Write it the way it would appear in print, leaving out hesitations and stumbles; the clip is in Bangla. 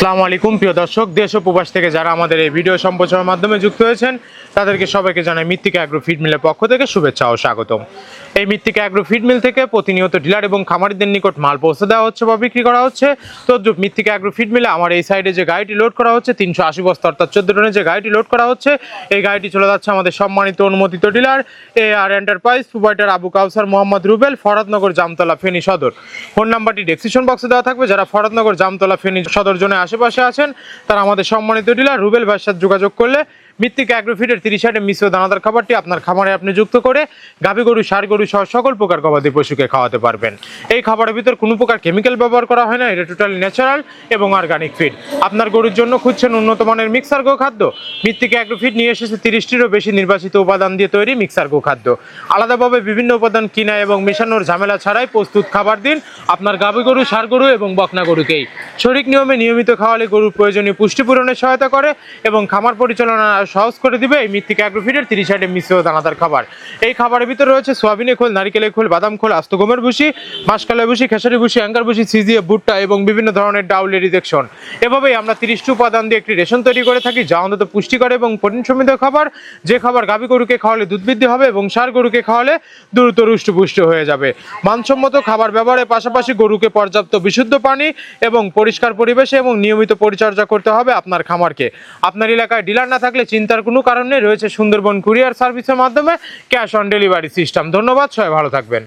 আসসালামু আলাইকুম প্রিয় দর্শক, দেশ ও প্রবাস থেকে যারা আমাদের এই ভিডিও সম্প্রচারের মাধ্যমে যুক্ত হয়েছেন তাদেরকে সবাইকে জানাই মৃত্তিকা অ্যাগ্রো ফিড মিলের পক্ষ থেকে শুভেচ্ছা ও স্বাগতম। এই মৃত্তিকা অ্যাগ্রো ফিড মিল থেকে প্রতিনিয়ত ডিলার এবং খামারিদের নিকট মাল পৌঁছে দেওয়া হচ্ছে বা বিক্রি করা হচ্ছে। তো মৃত্তিকা অ্যাগ্রো ফিড মিলে আমার এই সাইডে যে গাড়িটি লোড করা হচ্ছে 380 বস্তা অর্থাৎ 14 টনের যে গাড়িটি লোড করা হচ্ছে, এই গাড়িটি চলে যাচ্ছে আমাদের সম্মানিত অনুমোদিত dealer AR enterprise, provider Abu Kawsar Mohammad Rubel, Faradnagar Jamtala Feni Sadar. Phone নাম্বারটি ডেসক্রিপশন বক্সে দেওয়া থাকবে। যারা ফরাদনগর জামতলা ফেনী সদর জোনের আশেপাশে আছেন তারা আমাদের সম্মানিত ডিলার রুবেল ভাইয়ের সাথে যোগাযোগ করলে মৃত্তিকা অ্যাগ্রোফিডের 30 মিশ্র দানাদার খাবারটি আপনার খামারে আপনি যুক্ত করে গাভী গরু, ষাঁড় গরু সহ সকল প্রকার গবাদি পশুকে খাওয়াতে পারবেন। এই খাবারের ভিতর কোনো প্রকার কেমিক্যাল ব্যবহার করা হয় না, এটা টোটালি ন্যাচারাল এবং অর্গানিক ফিড। আপনার গরুর জন্য খুঁজছেন উন্নত মানের মিক্সার গো খাদ্য, মৃত্তিকা অ্যাগ্রোফিড নিয়ে এসেছে 30টিরও বেশি নির্বাচিত উপাদান দিয়ে তৈরি মিক্সার গো খাদ্য। আলাদাভাবে বিভিন্ন উপাদান কিনা এবং মেশানোর ঝামেলা ছাড়াই প্রস্তুত খাবার দিন আপনার গাভী গরু, ষাঁড় গরু এবং বকনা গরুকেই। সঠিক নিয়মে নিয়মিত খাওয়ালে গরুর প্রয়োজনীয় পুষ্টি পূরণে সহায়তা করে এবং খামার পরিচালনা সহজ করে দিবে এই মৃত্তিকা অ্যাগ্রোফিডের 30 মিশ্র দানাদার খাবার। এই খাবারের ভিতরে রয়েছে সোয়াবিনের খোল, নারিকেলের খোল, বাদাম খোল, আস্ত গমের ভুসি, মাসকালের ভুসি, খেসারি ভুসি, অ্যাঙ্গার ভুসি, সিজিএ, ভুট্টা এবং বিভিন্ন ধরনের ডাউলের রিজেকশন। এভাবেই আমরা 30টি উপাদান দিয়ে একটি রেশন তৈরি করে থাকি, যা অন্তত পুষ্টিকর এবং প্রোটিন সমৃদ্ধ খাবার। যে খাবার গাভী গরুকে খাওয়ালে দুধ বৃদ্ধি হবে এবং ষাঁড় গরুকে খাওয়ালে দ্রুত রুষ্টপুষ্ট হয়ে যাবে। মানসম্মত খাবার ব্যবহারের পাশাপাশি গরুকে পর্যাপ্ত বিশুদ্ধ পানি এবং পরিষ্কার পরিবেশে এবং নিয়মিত পরিচর্যা করতে হবে আপনার খামারকে। আপনার এলাকায় ডিলার না থাকলে চিন্তার কোনো কারণ নেই, রয়েছে সুন্দরবন কুরিয়ার সার্ভিসের মাধ্যমে ক্যাশ অন ডেলিভারি সিস্টেম। ধন্যবাদ, সবাই ভালো থাকবেন।